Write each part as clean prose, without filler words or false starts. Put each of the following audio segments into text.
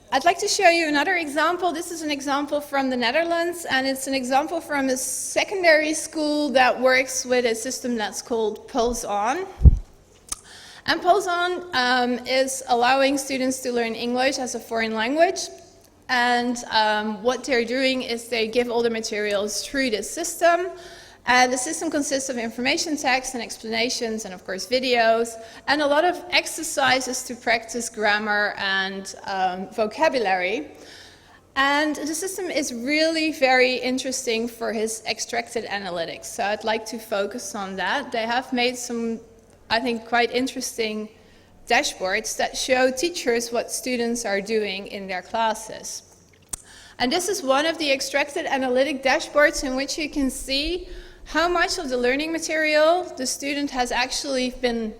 I'd like to show you another example. This is an example from the Netherlands, and it's an example from a secondary school that works with a system that's called Pulse On. And Pulse On is allowing students to learn English as a foreign language. And what they're doing is they give all the materials through this system. The system consists of information text and explanations and of course videos and a lot of exercises to practice grammar and vocabulary. And the system is really very interesting for his extracted analytics. So I'd like to focus on that. They have made some, I think, quite interesting dashboards that show teachers what students are doing in their classes. And this is one of the extracted analytic dashboards in which you can see how much of the learning material the student has actually been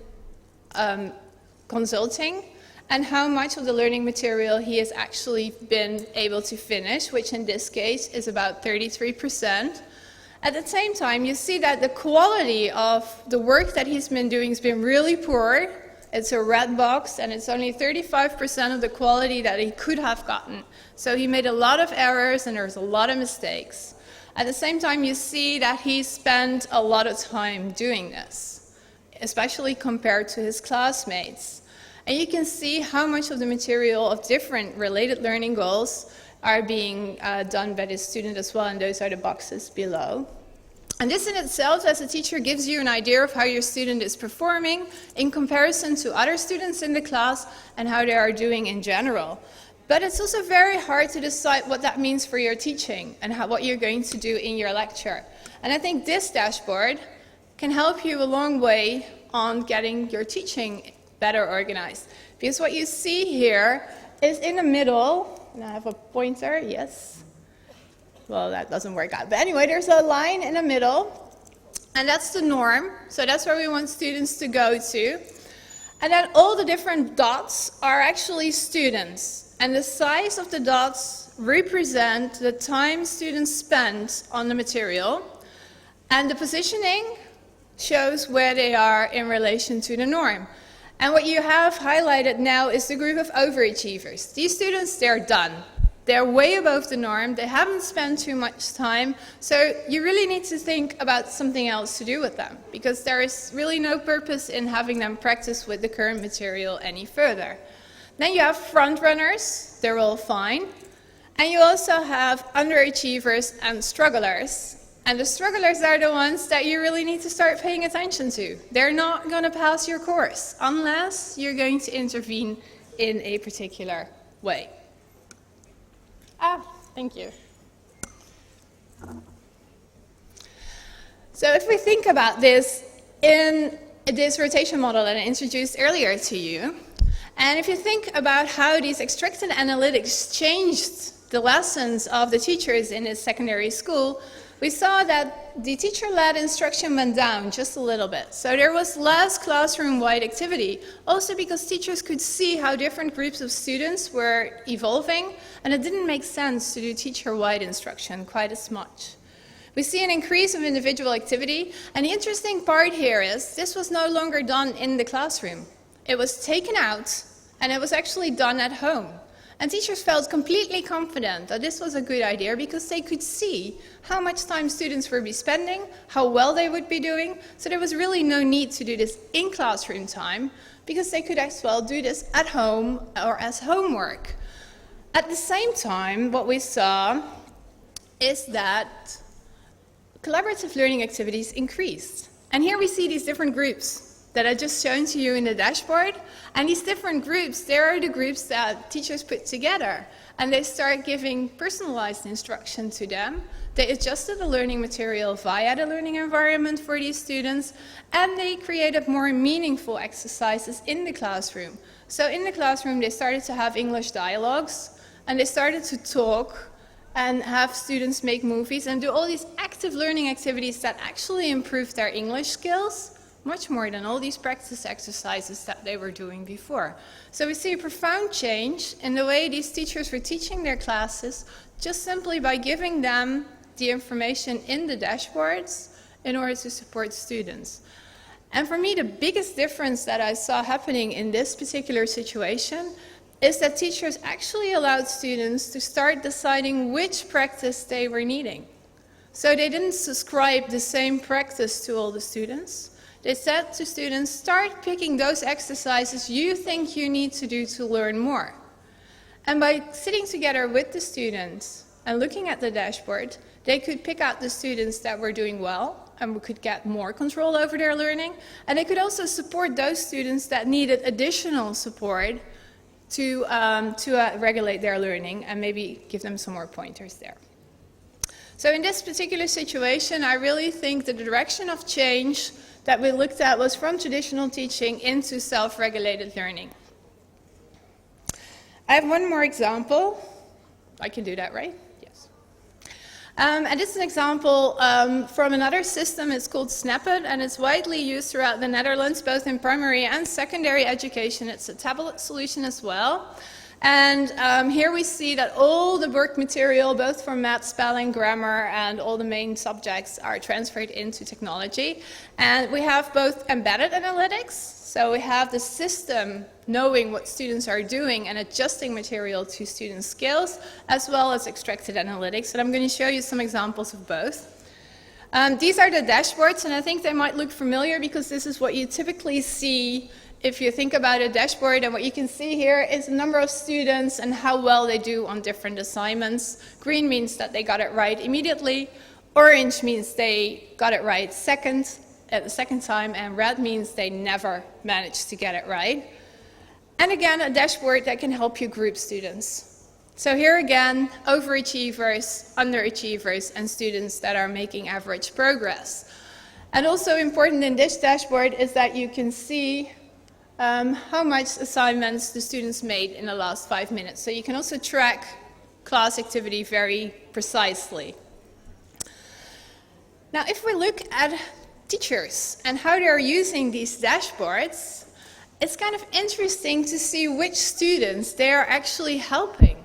consulting and how much of the learning material he has actually been able to finish, which in this case is about 33%. At the same time, you see that the quality of the work that he's been doing has been really poor. It's a red box, and it's only 35% of the quality that he could have gotten. So he made a lot of errors, and there's a lot of mistakes. At the same time, you see that he spent a lot of time doing this, especially compared to his classmates. And you can see how much of the material of different related learning goals are being done by the student as well, and those are the boxes below. And this in itself, as a teacher, gives you an idea of how your student is performing in comparison to other students in the class and how they are doing in general. But it's also very hard to decide what that means for your teaching and what you're going to do in your lecture. And I think this dashboard can help you a long way on getting your teaching better organized. Because what you see here is in the middle, and I have a pointer, yes. Well, that doesn't work out. But anyway, there's a line in the middle, and that's the norm. So that's where we want students to go to. And then all the different dots are actually students. And the size of the dots represent the time students spend on the material. And the positioning shows where they are in relation to the norm. And what you have highlighted now is the group of overachievers. These students, they're done. They're way above the norm. They haven't spent too much time. So you really need to think about something else to do with them, because there is really no purpose in having them practice with the current material any further. Then you have front runners. They're all fine. And you also have underachievers and strugglers. And the strugglers are the ones that you really need to start paying attention to. They're not going to pass your course unless you're going to intervene in a particular way. Thank you. So if we think about this in this rotation model that I introduced earlier to you, and if you think about how these extracted analytics changed the lessons of the teachers in this secondary school, we saw that the teacher-led instruction went down just a little bit. So there was less classroom-wide activity, also because teachers could see how different groups of students were evolving, and it didn't make sense to do teacher-wide instruction quite as much. We see an increase of individual activity, and the interesting part here is this was no longer done in the classroom. It was taken out, and it was actually done at home. And teachers felt completely confident that this was a good idea because they could see how much time students would be spending, how well they would be doing. So there was really no need to do this in classroom time because they could as well do this at home or as homework. At the same time, what we saw is that collaborative learning activities increased. And here we see these different groups that I just shown to you in the dashboard. And these different groups, they are the groups that teachers put together. And they start giving personalized instruction to them. They adjusted the learning material via the learning environment for these students. And they created more meaningful exercises in the classroom. So in the classroom, they started to have English dialogues. And they started to talk and have students make movies and do all these active learning activities that actually improve their English skills much more than all these practice exercises that they were doing before. So we see a profound change in the way these teachers were teaching their classes just simply by giving them the information in the dashboards in order to support students. And for me, the biggest difference that I saw happening in this particular situation is that teachers actually allowed students to start deciding which practice they were needing. So they didn't subscribe the same practice to all the students. They said to students, start picking those exercises you think you need to do to learn more. And by sitting together with the students and looking at the dashboard, they could pick out the students that were doing well and could get more control over their learning. And they could also support those students that needed additional support to regulate their learning and maybe give them some more pointers there. So in this particular situation, I really think the direction of change that we looked at was from traditional teaching into self-regulated learning. I have one more example. I can do that, right? Yes. And this is an example from another system. It's called Snapit, and it's widely used throughout the Netherlands, both in primary and secondary education. It's a tablet solution as well. And here we see that all the work material, both for math, spelling, grammar, and all the main subjects are transferred into technology. And we have both embedded analytics, so we have the system knowing what students are doing and adjusting material to student skills, as well as extracted analytics. And I'm going to show you some examples of both. These are the dashboards, and I think they might look familiar because this is what you typically see if you think about a dashboard. And what you can see here is the number of students and how well they do on different assignments. Green means that they got it right immediately. Orange means they got it right at the second time, and red means they never managed to get it right. And again, a dashboard that can help you group students. So here again, overachievers, underachievers, and students that are making average progress. And also important in this dashboard is that you can see how much assignments the students made in the last 5 minutes. So you can also track class activity very precisely. Now, if we look at teachers and how they're using these dashboards, it's kind of interesting to see which students they are actually helping.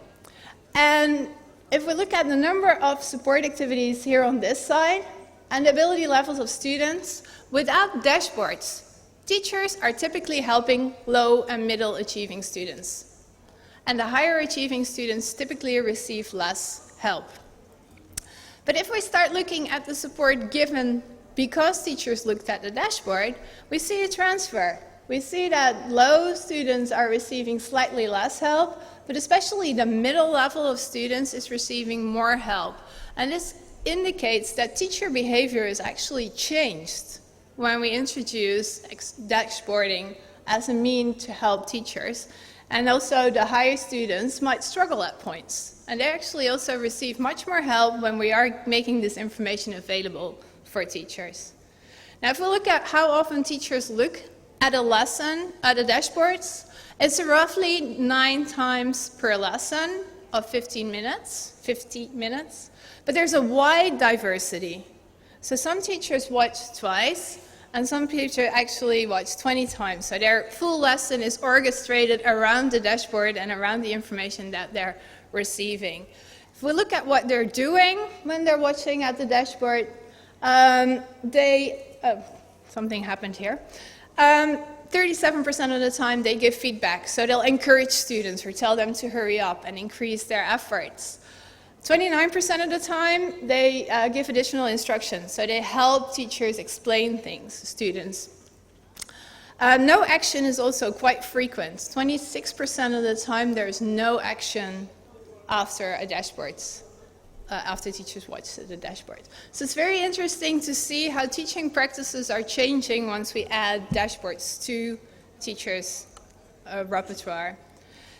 And if we look at the number of support activities here on this side and the ability levels of students, without dashboards, teachers are typically helping low and middle achieving students. And the higher achieving students typically receive less help. But if we start looking at the support given because teachers looked at the dashboard, we see a transfer. We see that low students are receiving slightly less help, but especially the middle level of students is receiving more help. And this indicates that teacher behavior is actually changed when we introduce dashboarding as a mean to help teachers. And also the higher students might struggle at points. And they actually also receive much more help when we are making this information available for teachers. Now, if we look at how often teachers look at a lesson, at the dashboards, it's roughly 9 times per lesson of 50 minutes. But there's a wide diversity. So some teachers watch twice, and some teachers actually watch 20 times. So their full lesson is orchestrated around the dashboard and around the information that they're receiving. If we look at what they're doing when they're watching at the dashboard, something happened here. 37% of the time they give feedback, so they'll encourage students or tell them to hurry up and increase their efforts. 29% of the time they give additional instructions, so they help teachers explain things to students. No action is also quite frequent. 26% of the time there's no action after a dashboard. After teachers watch the dashboard. So it's very interesting to see how teaching practices are changing once we add dashboards to teachers' repertoire.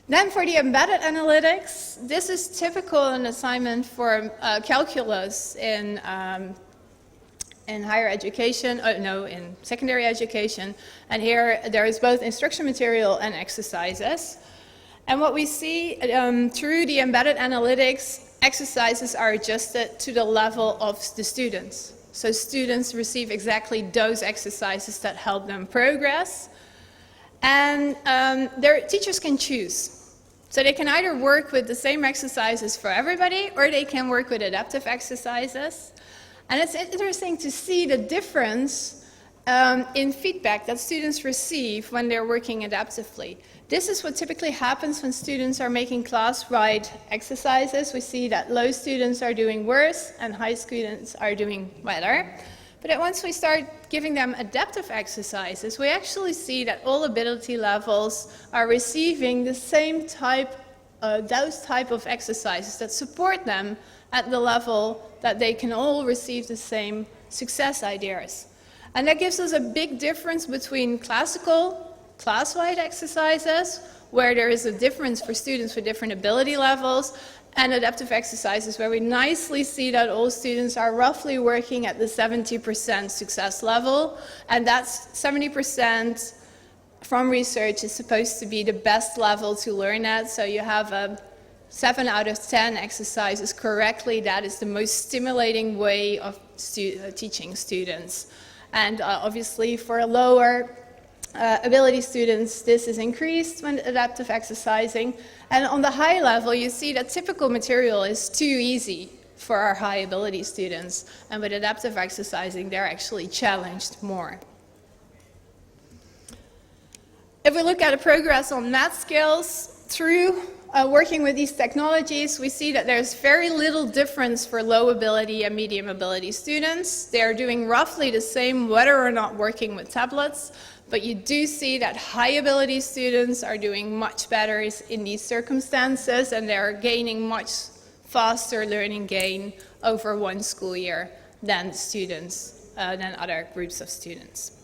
Then for the embedded analytics, this is typical an assignment for calculus in higher education, in secondary education. And here there is both instruction material and exercises. And what we see through the embedded analytics, exercises are adjusted to the level of the students. So students receive exactly those exercises that help them progress. And their teachers can choose. So they can either work with the same exercises for everybody, or they can work with adaptive exercises. And it's interesting to see the difference in feedback that students receive when they're working adaptively. This is what typically happens when students are making class-wide exercises. We see that low students are doing worse and high students are doing better. But once we start giving them adaptive exercises, we actually see that all ability levels are receiving the same type, those type of exercises that support them at the level that they can all receive the same success ideas. And that gives us a big difference between classical class-wide exercises, where there is a difference for students with different ability levels, and adaptive exercises, where we nicely see that all students are roughly working at the 70% success level, and that's 70% from research is supposed to be the best level to learn at. So you have a 7 out of 10 exercises correctly. That is the most stimulating way of teaching students. And obviously for a lower ability students, this is increased when adaptive exercising. And on the high level, you see that typical material is too easy for our high ability students. And with adaptive exercising, they're actually challenged more. If we look at the progress on math skills through working with these technologies, we see that there's very little difference for low ability and medium ability students. They're doing roughly the same whether or not working with tablets. But you do see that high ability students are doing much better in these circumstances, and they're gaining much faster learning gain over one school year than students, than other groups of students.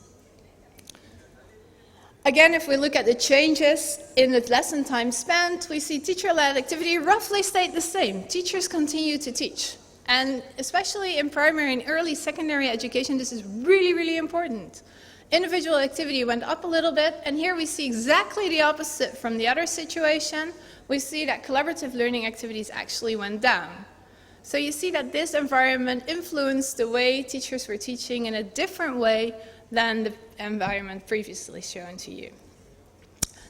Again, if we look at the changes in the lesson time spent, we see teacher-led activity roughly stayed the same. Teachers continue to teach. And especially in primary and early secondary education, this is really, really important. Individual activity went up a little bit, and here we see exactly the opposite from the other situation. We see that collaborative learning activities actually went down. So you see that this environment influenced the way teachers were teaching in a different way than the environment previously shown to you.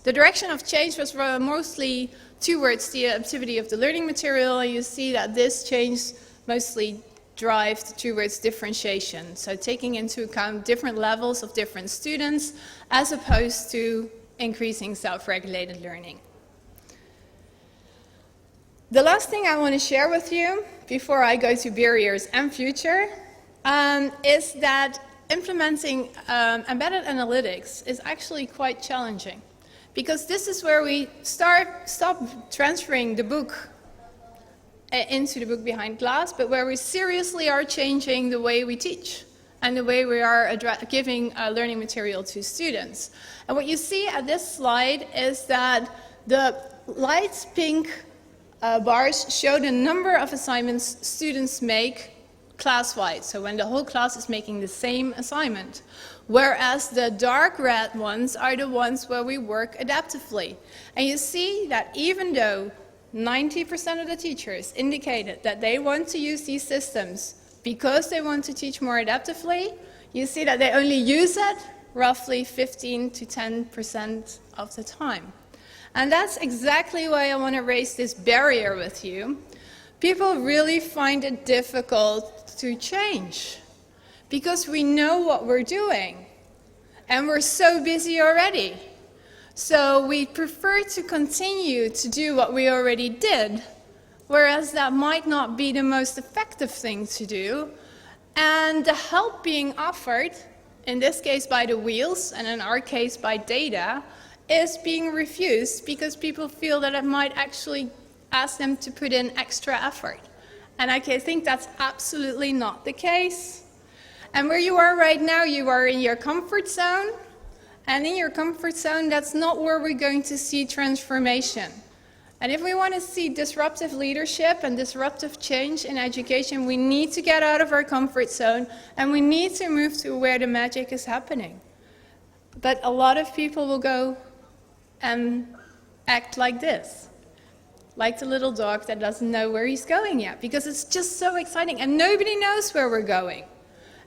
The direction of change was mostly towards the adaptivity of the learning material, and you see that this change mostly drive towards differentiation, so taking into account different levels of different students as opposed to increasing self-regulated learning. The last thing I want to share with you before I go to barriers and future is that implementing embedded analytics is actually quite challenging, because this is where we stop transferring the book into the book behind glass, but where we seriously are changing the way we teach and the way we are giving learning material to students. And what you see at this slide is that the light pink bars show the number of assignments students make class-wide, so when the whole class is making the same assignment, whereas the dark red ones are the ones where we work adaptively. And you see that even though 90% of the teachers indicated that they want to use these systems because they want to teach more adaptively, you see that they only use it roughly 15 to 10% of the time. And that's exactly why I want to raise this barrier with you. People really find it difficult to change because we know what we're doing and we're so busy already. So we prefer to continue to do what we already did, whereas that might not be the most effective thing to do. And the help being offered, in this case by the wheels, and in our case by data, is being refused because people feel that it might actually ask them to put in extra effort. And I think that's absolutely not the case. And where you are right now, you are in your comfort zone. And in your comfort zone, that's not where we're going to see transformation. And if we want to see disruptive leadership and disruptive change in education, we need to get out of our comfort zone and we need to move to where the magic is happening. But a lot of people will go and act like this, like the little dog that doesn't know where he's going yet, because it's just so exciting and nobody knows where we're going.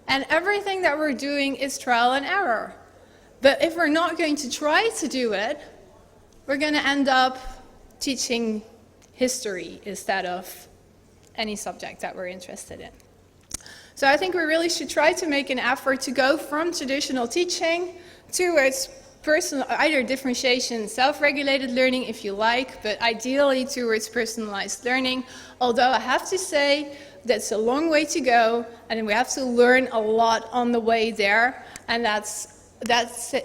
And everything that we're doing is trial and error. But if we're not going to try to do it, we're going to end up teaching history instead of any subject that we're interested in. So I think we really should try to make an effort to go from traditional teaching towards personal, either differentiation, self-regulated learning if you like, but ideally towards personalized learning. Although I have to say that's a long way to go, and we have to learn a lot on the way there, and that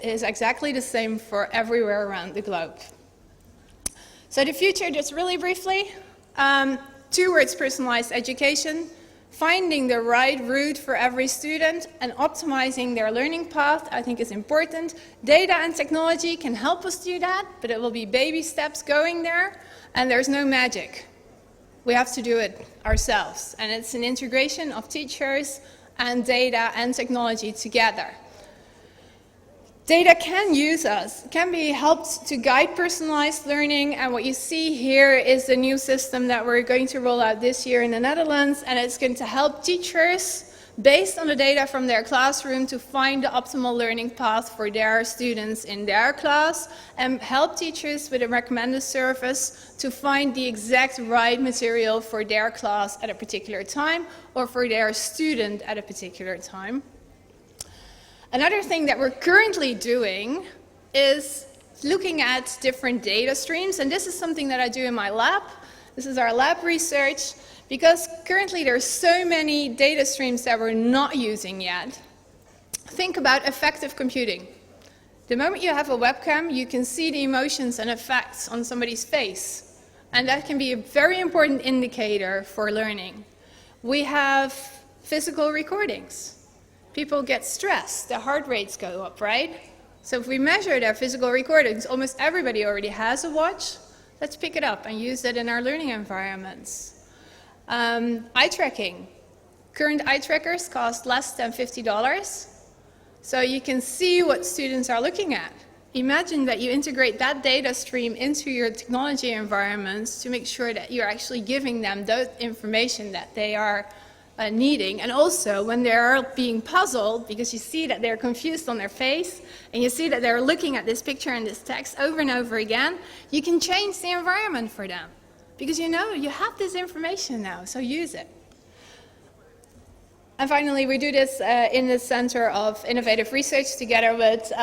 is exactly the same for everywhere around the globe. So the future, just really briefly, towards personalized education, finding the right route for every student and optimizing their learning path, I think is important. Data and technology can help us do that, but it will be baby steps going there, and there's no magic. We have to do it ourselves, and it's an integration of teachers and data and technology together. Data can be helped to guide personalized learning, and what you see here is the new system that we're going to roll out this year in the Netherlands, and it's going to help teachers, based on the data from their classroom, to find the optimal learning path for their students in their class, and help teachers with a recommended service to find the exact right material for their class at a particular time, or for their student at a particular time. Another thing that we're currently doing is looking at different data streams, and this is something that I do in my lab. This is our lab research, because currently there are so many data streams that we're not using yet. Think about affective computing. The moment you have a webcam, you can see the emotions and effects on somebody's face, and that can be a very important indicator for learning. We have physical recordings. People get stressed, their heart rates go up, right? So if we measure their physical recordings, almost everybody already has a watch. Let's pick it up and use it in our learning environments. Eye tracking. Current eye trackers cost less than $50. So you can see what students are looking at. Imagine that you integrate that data stream into your technology environments to make sure that you're actually giving them the information that they are needing. And also when they're being puzzled, because you see that they're confused on their face, and you see that they're looking at this picture and this text over and over again, you can change the environment for them. Because you know you have this information now, so use it. And finally, we do this in the Center of Innovative Research together with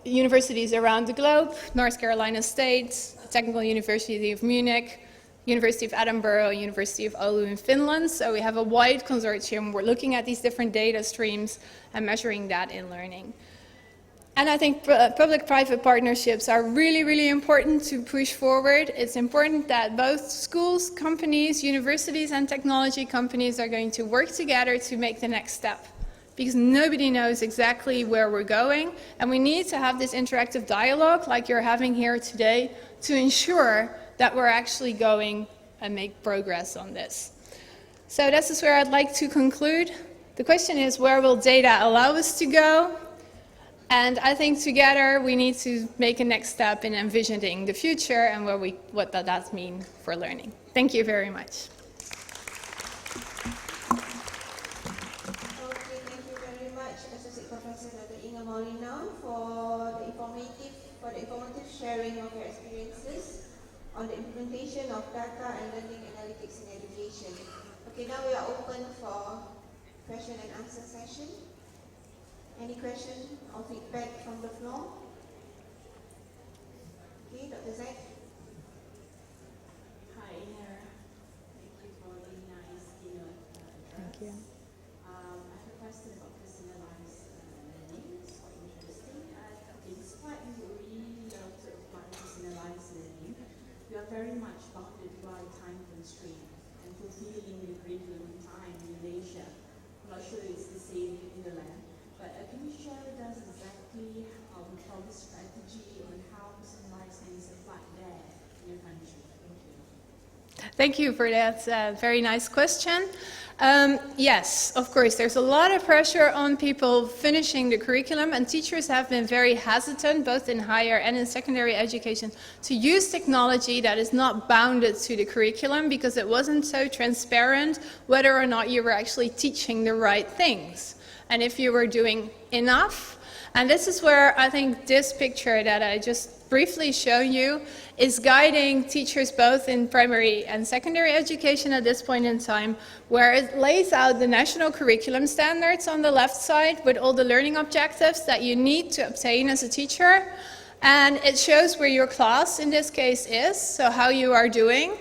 universities around the globe, North Carolina State, Technical University of Munich, University of Edinburgh, University of Oulu in Finland. So we have a wide consortium. We're looking at these different data streams and measuring that in learning. And I think public-private partnerships are really, really important to push forward. It's important that both schools, companies, universities, and technology companies are going to work together to make the next step. Because nobody knows exactly where we're going, and we need to have this interactive dialogue like you're having here today to ensure that we're actually going and make progress on this. So this is where I'd like to conclude. The question is, where will data allow us to go? And I think together we need to make a next step in envisioning the future and what that means for learning. Thank you very much. Okay, thank you very much, Associate Professor Dr. Inge Molenaar, for the informative sharing of your experiences on the implementation of data and learning analytics in education. Okay, now we are open for question and answer session. Any question or feedback from the floor? Okay, Dr. Zack. Hi, Inge. Thank you for the nice keynote address. Thank you. I have a question about personalized learning. It's quite interesting. Despite we really love to apply personalized learning, we are very much bounded by time constraint and fulfilling the curriculum time in Malaysia. I'm not sure it's the same in the lab, but can you share with us exactly how the strategy on how personalized learning is applied there in your country? Thank you. Thank you for that very nice question. Yes, of course, there's a lot of pressure on people finishing the curriculum, and teachers have been very hesitant, both in higher and in secondary education, to use technology that is not bounded to the curriculum, because it wasn't so transparent whether or not you were actually teaching the right things. And if you were doing enough, And this is where I think this picture that I just briefly show you is guiding teachers both in primary and secondary education at this point in time, where it lays out the national curriculum standards on the left side with all the learning objectives that you need to obtain as a teacher. And it shows where your class in this case is, so how you are doing,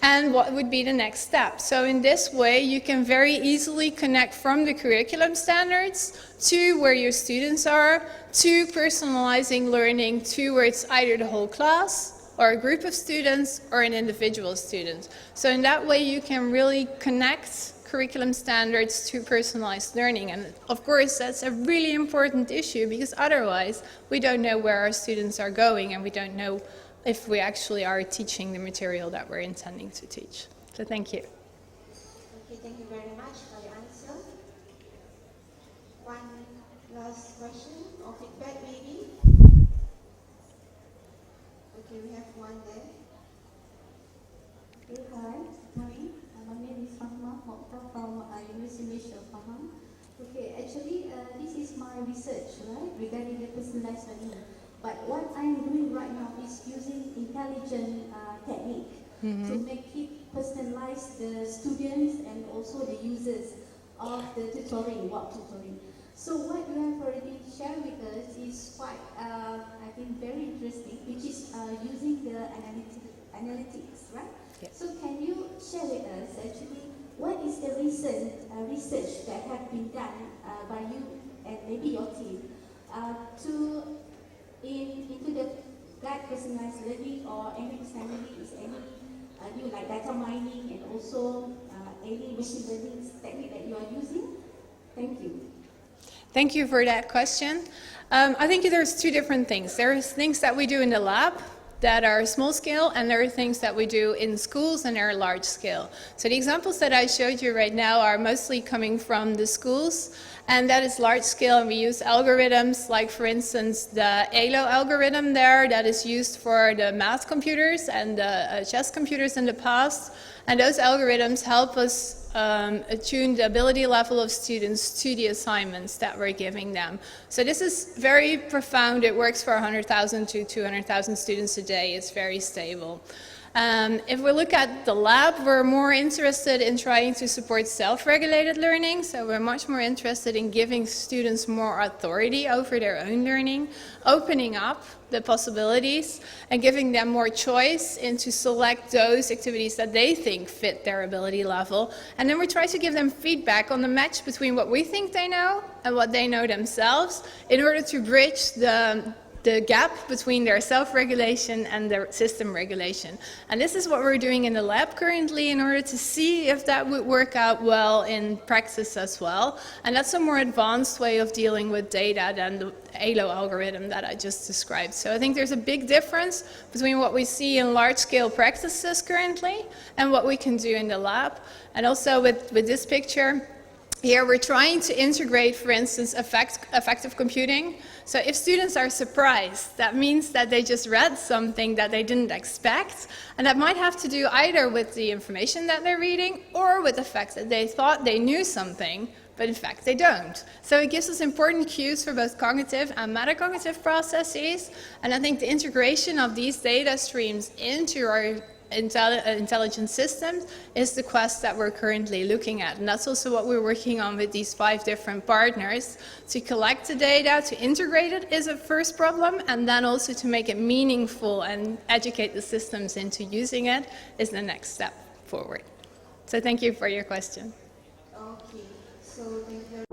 and what would be the next step. So in this way, you can very easily connect from the curriculum standards to where your students are, to personalizing learning towards either the whole class, or a group of students, or an individual student. So in that way, you can really connect curriculum standards to personalized learning. And of course, that's a really important issue, because otherwise, we don't know where our students are going, and we don't know if we actually are teaching the material that we're intending to teach. So thank you. Okay, thank you very much for your answer. One last question or feedback maybe? Okay, we have one there. Okay, hi, morning. My name is Rahma from IUCEL2016. Okay, actually, this is my research, right, regarding the personalized learning. But what I'm doing right now is using intelligent technique to make it personalize the students and also the users of the tutoring, web tutoring. So what you have already shared with us is quite, I think, very interesting, which is using the analytics, right? Yes. So can you share with us actually what is the recent research that have been done by you and maybe your team into the guide personalized learning, or any personality is any new, like data mining, and also any machine learning technique that you are using? Thank you. Thank you for that question. I think there's two different things. There's things that we do in the lab that are small scale, and there are things that we do in schools and are large scale. So the examples that I showed you right now are mostly coming from the schools, and that is large scale, and we use algorithms like, for instance, the ELO algorithm there that is used for the math computers and the chess computers in the past. And those algorithms help us attune the ability level of students to the assignments that we're giving them. So this is very profound. It works for 100,000 to 200,000 students a day. It's very stable. If we look at the lab, we're more interested in trying to support self-regulated learning. So we're much more interested in giving students more authority over their own learning, opening up the possibilities and giving them more choice in to select those activities that they think fit their ability level. And then we try to give them feedback on the match between what we think they know and what they know themselves, in order to bridge the gap between their self-regulation and their system regulation. And this is what we're doing in the lab currently in order to see if that would work out well in practice as well. And that's a more advanced way of dealing with data than the ELO algorithm that I just described. So I think there's a big difference between what we see in large-scale practices currently and what we can do in the lab. And also with this picture, here we're trying to integrate, for instance, affective computing. So if students are surprised, that means that they just read something that they didn't expect, and that might have to do either with the information that they're reading or with the fact that they thought they knew something, but in fact they don't. So it gives us important cues for both cognitive and metacognitive processes, and I think the integration of these data streams into our intelligent systems is the quest that we're currently looking at. And that's also what we're working on with these 5 different partners. To collect the data, to integrate it is a first problem, and then also to make it meaningful and educate the systems into using it is the next step forward. So thank you for your question. Okay, so thank you.